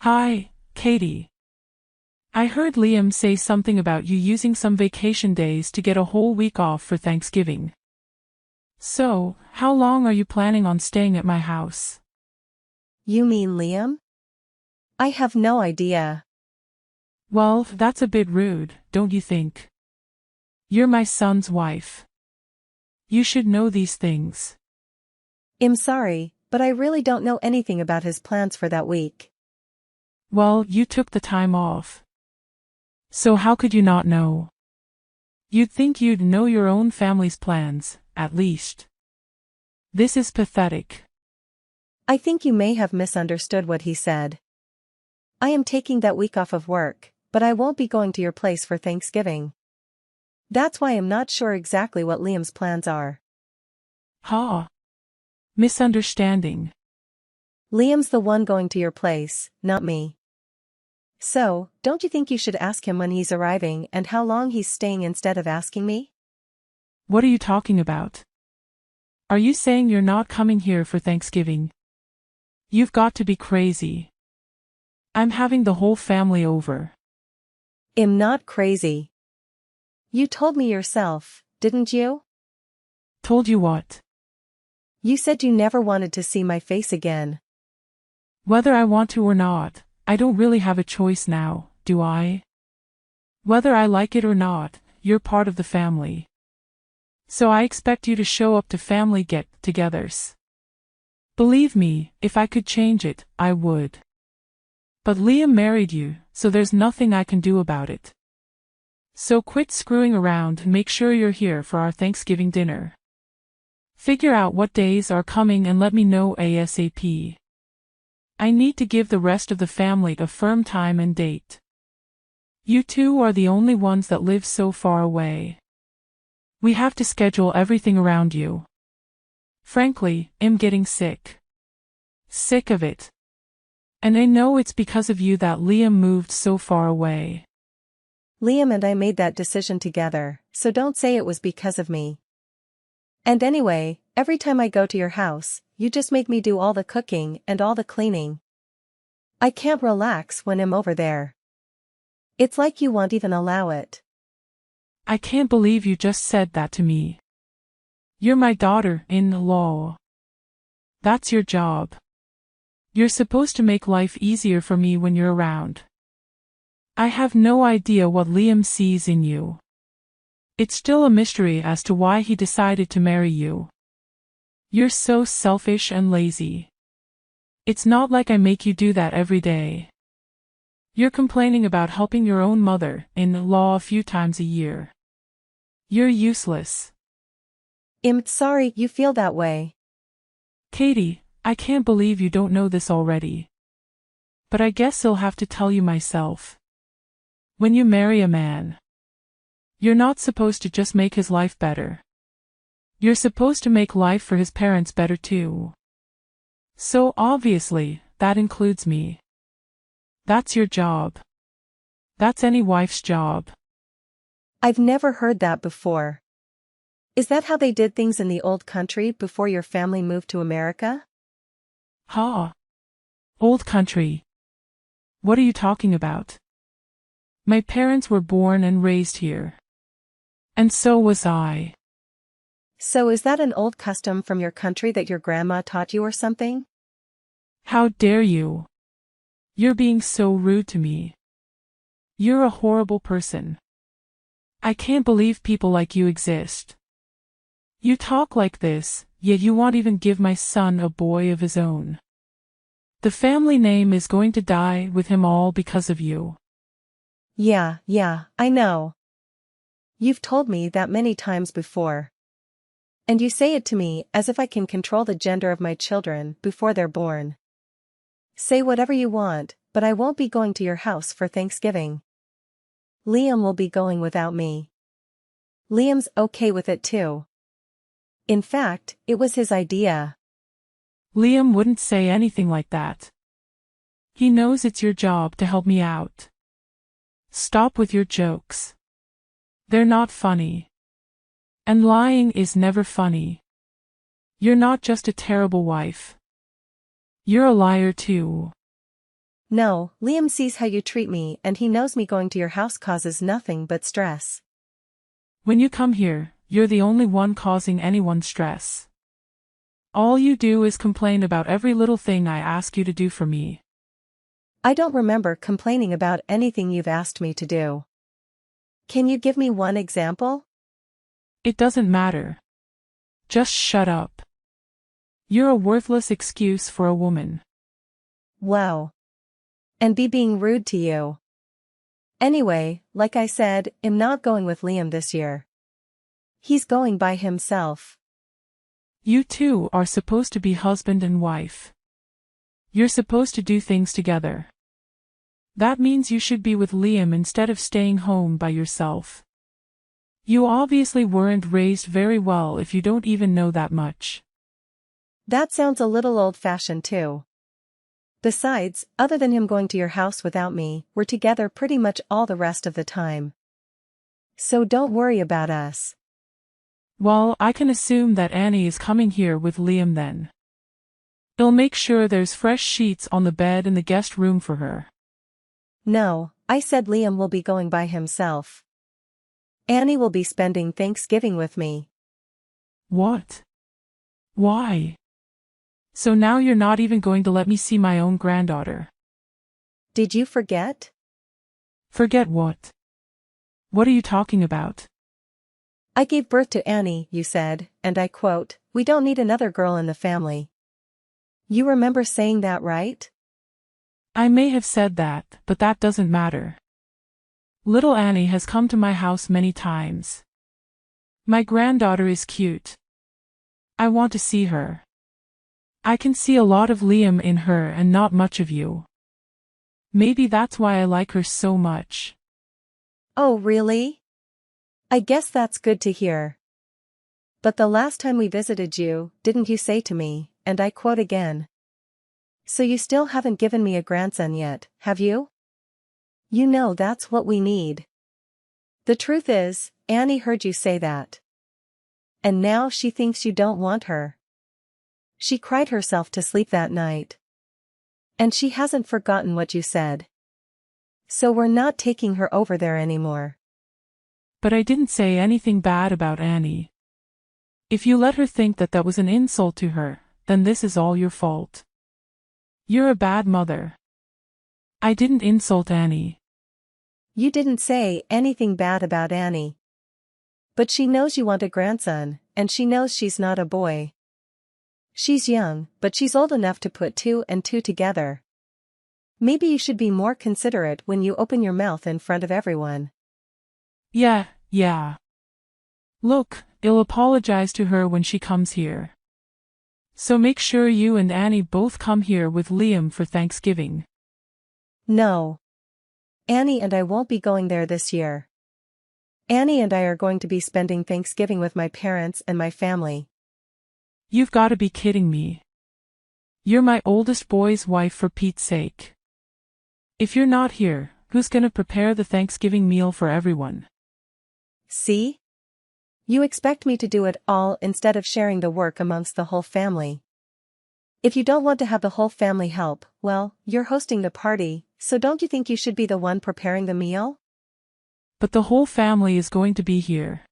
Hi, Katie. I heard Liam say something about you using some vacation days to get a whole week off for Thanksgiving. So, how long are you planning on staying at my house? You mean Liam? I have no idea. Well, that's a bit rude, don't you think? You're my son's wife. You should know these things. I'm sorry, but I really don't know anything about his plans for that week. Well, you took the time off. So how could you not know? You'd think you'd know your own family's plans, at least. This is pathetic. I think you may have misunderstood what he said. I am taking that week off of work, but I won't be going to your place for Thanksgiving. That's why I'm not sure exactly what Liam's plans are. Ha! Misunderstanding. Liam's the one going to your place, not me. So, don't you think you should ask him when he's arriving and how long he's staying instead of asking me? What are you talking about? Are you saying you're not coming here for Thanksgiving? You've got to be crazy. I'm having the whole family over. I'm not crazy. You told me yourself, didn't you? Told you what? You said you never wanted to see my face again. Whether I want to or not, I don't really have a choice now, do I? Whether I like it or not, you're part of the family. So I expect you to show up to family get-togethers. Believe me, if I could change it, I would. But Liam married you, so there's nothing I can do about it. So quit screwing around and make sure you're here for our Thanksgiving dinner. Figure out what days are coming and let me know ASAP. I need to give the rest of the family a firm time and date. You two are the only ones that live so far away. We have to schedule everything around you. Frankly, I'm getting sick. Sick of it. And I know it's because of you that Liam moved so far away. Liam and I made that decision together, so don't say it was because of me. And anyway, every time I go to your house, you just make me do all the cooking and all the cleaning. I can't relax when I'm over there. It's like you won't even allow it. I can't believe you just said that to me. You're my daughter-in-law. That's your job. You're supposed to make life easier for me when you're around. I have no idea what Liam sees in you. It's still a mystery as to why he decided to marry you. You're so selfish and lazy. It's not like I make you do that every day. You're complaining about helping your own mother-in-law a few times a year. You're useless. I'm sorry you feel that way. Katie, I can't believe you don't know this already. But I guess I'll have to tell you myself. When you marry a man, you're not supposed to just make his life better. You're supposed to make life for his parents better too. So obviously, that includes me. That's your job. That's any wife's job. I've never heard that before. Is that how they did things in the old country before your family moved to America? Ha! Old country. What are you talking about? My parents were born and raised here. And so was I. So is that an old custom from your country that your grandma taught you or something? How dare you? You're being so rude to me. You're a horrible person. I can't believe people like you exist. You talk like this, yet you won't even give my son a boy of his own. The family name is going to die with him all because of you. Yeah, I know. You've told me that many times before. And you say it to me as if I can control the gender of my children before they're born. Say whatever you want, but I won't be going to your house for Thanksgiving. Liam will be going without me. Liam's okay with it too. In fact, it was his idea. Liam wouldn't say anything like that. He knows it's your job to help me out. Stop with your jokes. They're not funny. And lying is never funny. You're not just a terrible wife. You're a liar too. No, Liam sees how you treat me and he knows me going to your house causes nothing but stress. When you come here, you're the only one causing anyone stress. All you do is complain about every little thing I ask you to do for me. I don't remember complaining about anything you've asked me to do. Can you give me one example? It doesn't matter. Just shut up. You're a worthless excuse for a woman. Wow. And be being rude to you. Anyway, like I said, I'm not going with Liam this year. He's going by himself. You two are supposed to be husband and wife. You're supposed to do things together. That means you should be with Liam instead of staying home by yourself. You obviously weren't raised very well if you don't even know that much. That sounds a little old-fashioned too. Besides, other than him going to your house without me, we're together pretty much all the rest of the time. So don't worry about us. Well, I can assume that Annie is coming here with Liam then. He'll make sure there's fresh sheets on the bed in the guest room for her. No, I said Liam will be going by himself. Annie will be spending Thanksgiving with me. What? Why? So now you're not even going to let me see my own granddaughter. Did you forget? Forget what? What are you talking about? I gave birth to Annie, you said, and I quote, "We don't need another girl in the family." You remember saying that, right? I may have said that, but that doesn't matter. Little Annie has come to my house many times. My granddaughter is cute. I want to see her. I can see a lot of Liam in her and not much of you. Maybe that's why I like her so much. Oh, really? I guess that's good to hear. But the last time we visited you, didn't you say to me, and I quote again, "So you still haven't given me a grandson yet, have you? You know that's what we need." The truth is, Annie heard you say that. And now she thinks you don't want her. She cried herself to sleep that night. And she hasn't forgotten what you said. So we're not taking her over there anymore. But I didn't say anything bad about Annie. If you let her think that that was an insult to her, then this is all your fault. You're a bad mother. I didn't insult Annie. You didn't say anything bad about Annie. But she knows you want a grandson, and she knows she's not a boy. She's young, but she's old enough to put two and two together. Maybe you should be more considerate when you open your mouth in front of everyone. Yeah. Look, I'll apologize to her when she comes here. So make sure you and Annie both come here with Liam for Thanksgiving. No. Annie and I won't be going there this year. Annie and I are going to be spending Thanksgiving with my parents and my family. You've got to be kidding me. You're my oldest boy's wife, for Pete's sake. If you're not here, who's gonna prepare the Thanksgiving meal for everyone? See? You expect me to do it all instead of sharing the work amongst the whole family. If you don't want to have the whole family help, well, you're hosting the party, so don't you think you should be the one preparing the meal? But the whole family is going to be here.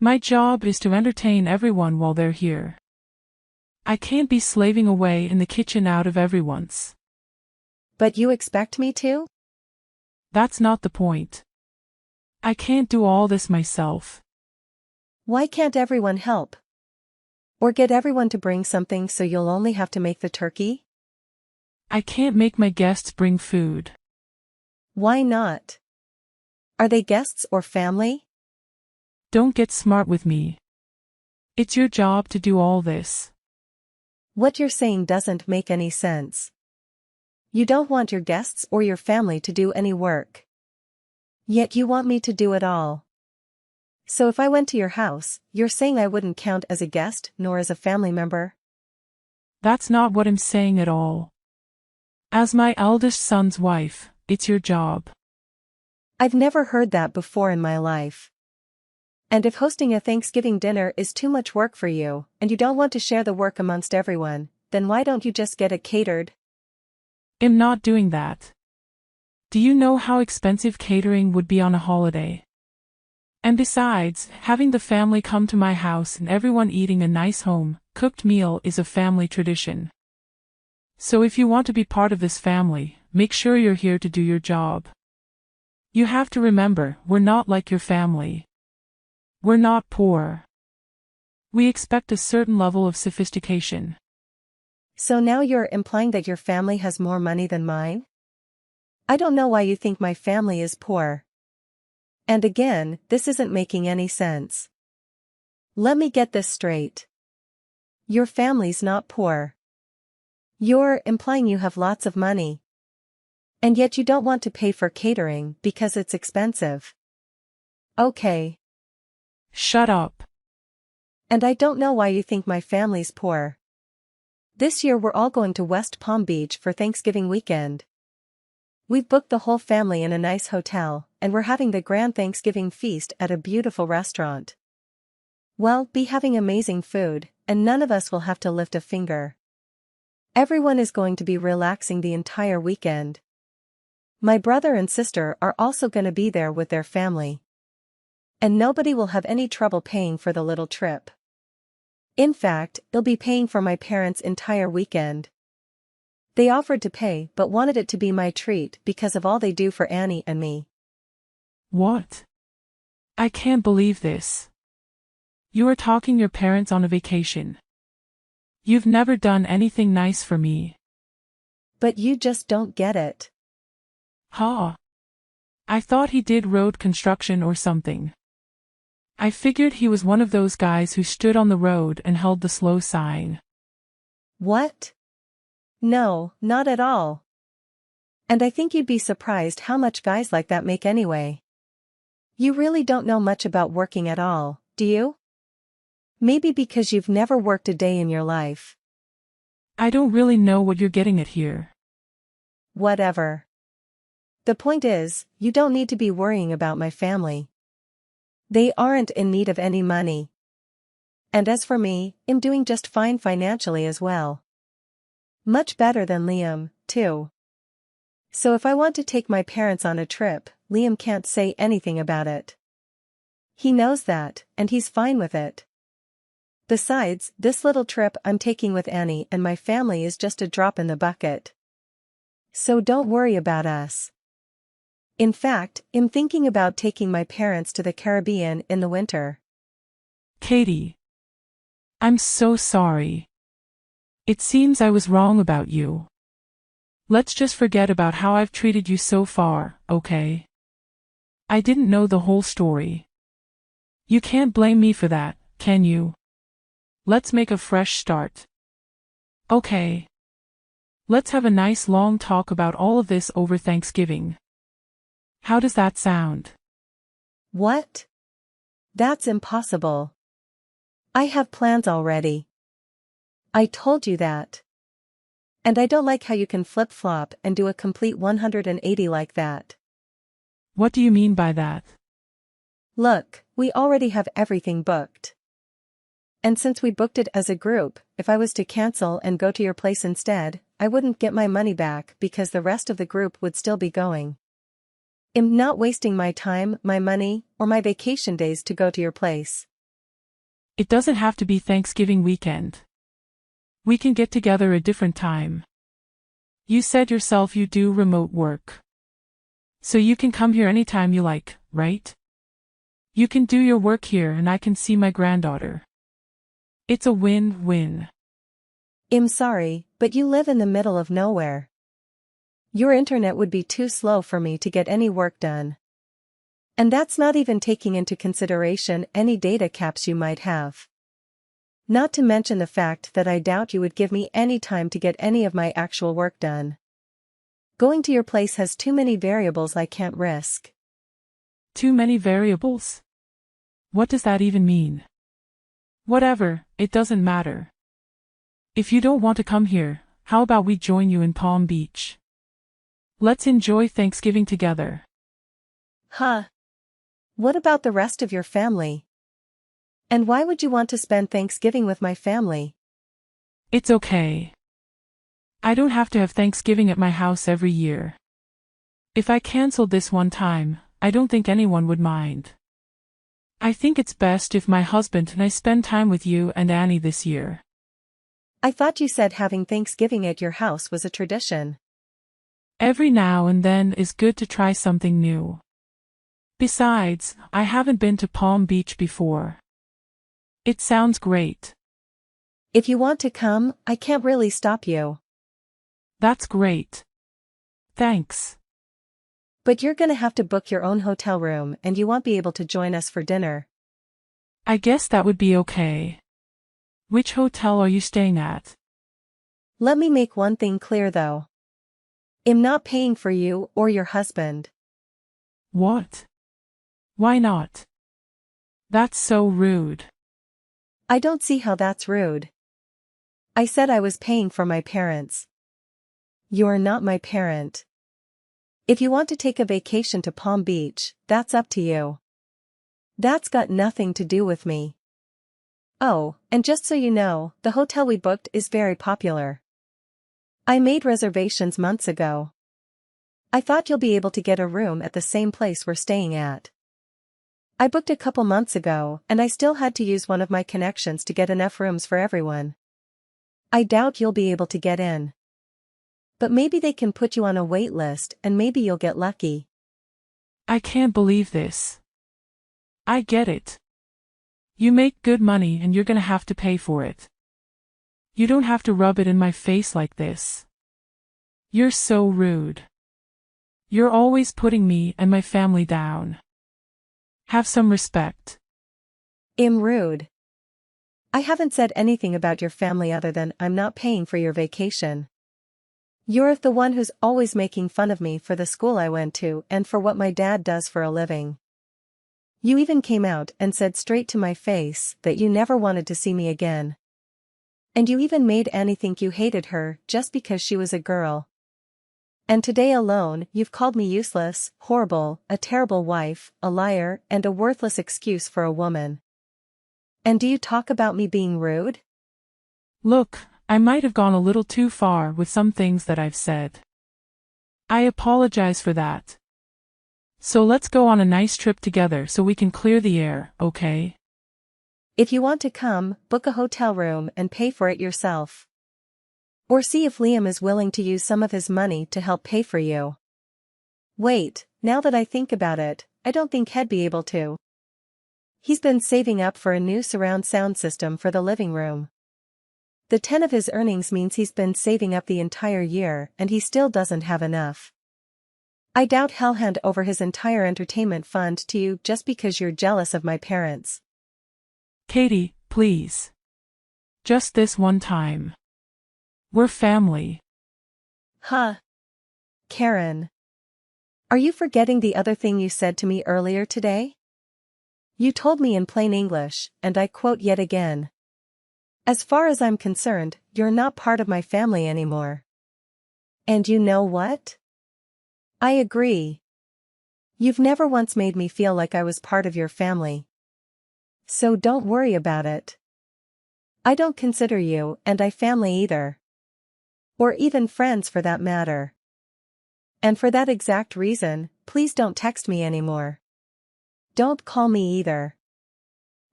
My job is to entertain everyone while they're here. I can't be slaving away in the kitchen out of everyone's. But you expect me to? That's not the point. I can't do all this myself. Why can't everyone help? Or get everyone to bring something so you'll only have to make the turkey? I can't make my guests bring food. Why not? Are they guests or family? Don't get smart with me. It's your job to do all this. What you're saying doesn't make any sense. You don't want your guests or your family to do any work. Yet you want me to do it all. So if I went to your house, you're saying I wouldn't count as a guest nor as a family member? That's not what I'm saying at all. As my eldest son's wife, it's your job. I've never heard that before in my life. And if hosting a Thanksgiving dinner is too much work for you, and you don't want to share the work amongst everyone, then why don't you just get it catered? I'm not doing that. Do you know how expensive catering would be on a holiday? And besides, having the family come to my house and everyone eating a nice home-cooked meal is a family tradition. So if you want to be part of this family, make sure you're here to do your job. You have to remember, we're not like your family. We're not poor. We expect a certain level of sophistication. So now you're implying that your family has more money than mine? I don't know why you think my family is poor. And again, this isn't making any sense. Let me get this straight. Your family's not poor. You're implying you have lots of money. And yet you don't want to pay for catering because it's expensive. Okay. Shut up. And I don't know why you think my family's poor. This year we're all going to West Palm Beach for Thanksgiving weekend. We've booked the whole family in a nice hotel, and we're having the grand Thanksgiving feast at a beautiful restaurant. We'll be having amazing food, and none of us will have to lift a finger. Everyone is going to be relaxing the entire weekend. My brother and sister are also going to be there with their family. And nobody will have any trouble paying for the little trip. In fact, they'll be paying for my parents' entire weekend. They offered to pay but wanted it to be my treat because of all they do for Annie and me. What? I can't believe this. You are talking your parents on a vacation. You've never done anything nice for me. But you just don't get it. Huh? I thought he did road construction or something. I figured he was one of those guys who stood on the road and held the slow sign. What? No, not at all. And I think you'd be surprised how much guys like that make anyway. You really don't know much about working at all, do you? Maybe because you've never worked a day in your life. I don't really know what you're getting at here. Whatever. The point is, you don't need to be worrying about my family. They aren't in need of any money. And as for me, I'm doing just fine financially as well. Much better than Liam, too. So if I want to take my parents on a trip, Liam can't say anything about it. He knows that, and he's fine with it. Besides, this little trip I'm taking with Annie and my family is just a drop in the bucket. So don't worry about us. In fact, I'm thinking about taking my parents to the Caribbean in the winter. Katie. I'm so sorry. It seems I was wrong about you. Let's just forget about how I've treated you so far, okay? I didn't know the whole story. You can't blame me for that, can you? Let's make a fresh start. Okay. Let's have a nice long talk about all of this over Thanksgiving. How does that sound? What? That's impossible. I have plans already. I told you that. And I don't like how you can flip-flop and do a complete 180 like that. What do you mean by that? Look, we already have everything booked. And since we booked it as a group, if I was to cancel and go to your place instead, I wouldn't get my money back because the rest of the group would still be going. I'm not wasting my time, my money, or my vacation days to go to your place. It doesn't have to be Thanksgiving weekend. We can get together a different time. You said yourself you do remote work. So you can come here anytime you like, right? You can do your work here and I can see my granddaughter. It's a win-win. I'm sorry, but you live in the middle of nowhere. Your internet would be too slow for me to get any work done. And that's not even taking into consideration any data caps you might have. Not to mention the fact that I doubt you would give me any time to get any of my actual work done. Going to your place has too many variables I can't risk. Too many variables? What does that even mean? Whatever, it doesn't matter. If you don't want to come here, how about we join you in Palm Beach? Let's enjoy Thanksgiving together. Huh? What about the rest of your family? And why would you want to spend Thanksgiving with my family? It's okay. I don't have to have Thanksgiving at my house every year. If I canceled this one time, I don't think anyone would mind. I think it's best if my husband and I spend time with you and Annie this year. I thought you said having Thanksgiving at your house was a tradition. Every now and then is good to try something new. Besides, I haven't been to Palm Beach before. It sounds great. If you want to come, I can't really stop you. That's great. Thanks. But you're gonna have to book your own hotel room and you won't be able to join us for dinner. I guess that would be okay. Which hotel are you staying at? Let me make one thing clear though. I'm not paying for you or your husband. What? Why not? That's so rude. I don't see how that's rude. I said I was paying for my parents. You're not my parent. If you want to take a vacation to Palm Beach, that's up to you. That's got nothing to do with me. Oh, and just so you know, the hotel we booked is very popular. I made reservations months ago. I thought you'll be able to get a room at the same place we're staying at. I booked a couple months ago, and I still had to use one of my connections to get enough rooms for everyone. I doubt you'll be able to get in. But maybe they can put you on a wait list and maybe you'll get lucky. I can't believe this. I get it. You make good money and you're gonna have to pay for it. You don't have to rub it in my face like this. You're so rude. You're always putting me and my family down. Have some respect. I'm rude. I haven't said anything about your family other than I'm not paying for your vacation. You're the one who's always making fun of me for the school I went to and for what my dad does for a living. You even came out and said straight to my face that you never wanted to see me again. And you even made Annie think you hated her just because she was a girl. And today alone, you've called me useless, horrible, a terrible wife, a liar, and a worthless excuse for a woman. And do you talk about me being rude? Look, I might have gone a little too far with some things that I've said. I apologize for that. So let's go on a nice trip together so we can clear the air, okay? If you want to come, book a hotel room and pay for it yourself. Or see if Liam is willing to use some of his money to help pay for you. Wait, now that I think about it, I don't think he'd be able to. He's been saving up for a new surround sound system for the living room. The 10 of his earnings means he's been saving up the entire year and he still doesn't have enough. I doubt he'll hand over his entire entertainment fund to you just because you're jealous of my parents. Katie, please. Just this one time. We're family. Huh? Karen. Are you forgetting the other thing you said to me earlier today? You told me in plain English, and I quote yet again. As far as I'm concerned, you're not part of my family anymore. And you know what? I agree. You've never once made me feel like I was part of your family. So don't worry about it. I don't consider you and I family either. Or even friends for that matter. And for that exact reason, please don't text me anymore. Don't call me either.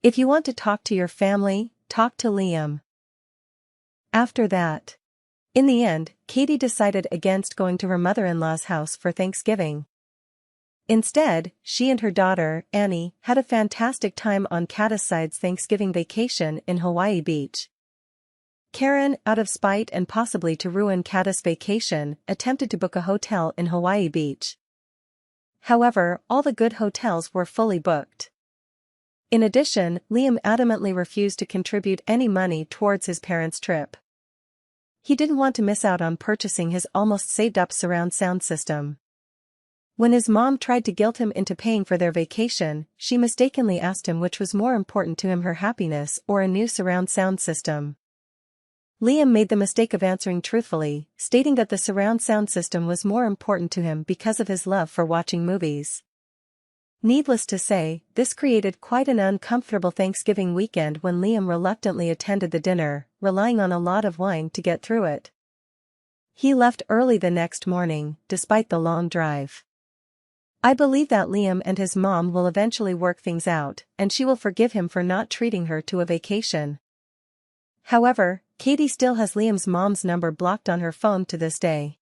If you want to talk to your family, talk to Liam. After that. In the end, Katie decided against going to her mother-in-law's house for Thanksgiving. Instead, she and her daughter, Annie, had a fantastic time on Kata's Thanksgiving vacation in Hawaii Beach. Karen, out of spite and possibly to ruin Kata's vacation, attempted to book a hotel in Hawaii Beach. However, all the good hotels were fully booked. In addition, Liam adamantly refused to contribute any money towards his parents' trip. He didn't want to miss out on purchasing his almost saved-up surround sound system. When his mom tried to guilt him into paying for their vacation, she mistakenly asked him which was more important to him, her happiness or a new surround sound system. Liam made the mistake of answering truthfully, stating that the surround sound system was more important to him because of his love for watching movies. Needless to say, this created quite an uncomfortable Thanksgiving weekend when Liam reluctantly attended the dinner, relying on a lot of wine to get through it. He left early the next morning, despite the long drive. I believe that Liam and his mom will eventually work things out, and she will forgive him for not treating her to a vacation. However, Katie still has Liam's mom's number blocked on her phone to this day.